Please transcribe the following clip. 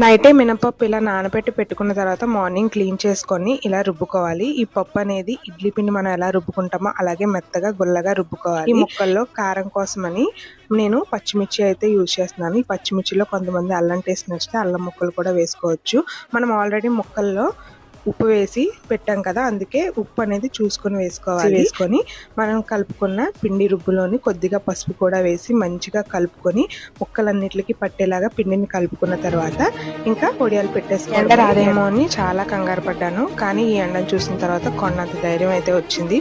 నైటే మినపప్పు ఇలా నానబెట్టి పెట్టుకున్న తర్వాత మార్నింగ్ క్లీన్ చేసుకొని ఇలా రుబ్బుకోవాలి. ఈ పప్పు అనేది ఇడ్లీ పిండి మనం ఎలా రుబ్బుకుంటామో అలాగే మెత్తగా గుల్లగా రుబ్బుకోవాలి. ఈ ముక్కల్లో కారం కోసమని నేను పచ్చిమిర్చి అయితే యూజ్ చేస్తున్నాను. ఈ పచ్చిమిర్చిలో కొంతమంది అల్లం టేస్ట్ నచ్చితే అల్లం ముక్కలు కూడా వేసుకోవచ్చు. మనం ఆల్రెడీ ముక్కల్లో ఉప్పు వేసి పెట్టాం కదా, అందుకే ఉప్పు అనేది చూసుకొని వేసుకోవాలి. వేసుకొని మనం కలుపుకున్న పిండి రుబ్బులోని కొద్దిగా పసుపు కూడా వేసి మంచిగా కలుపుకొని ముక్కలన్నిటికి పట్టేలాగా పిండిని కలుపుకున్న తర్వాత ఇంకా పొడియాలు పెట్టేసుకోవాలి. ఎండ రాదేమో అని చాలా కంగారు పడ్డాను, కానీ ఈ ఎండను చూసిన తర్వాత కొన్నంత ధైర్యం అయితే వచ్చింది.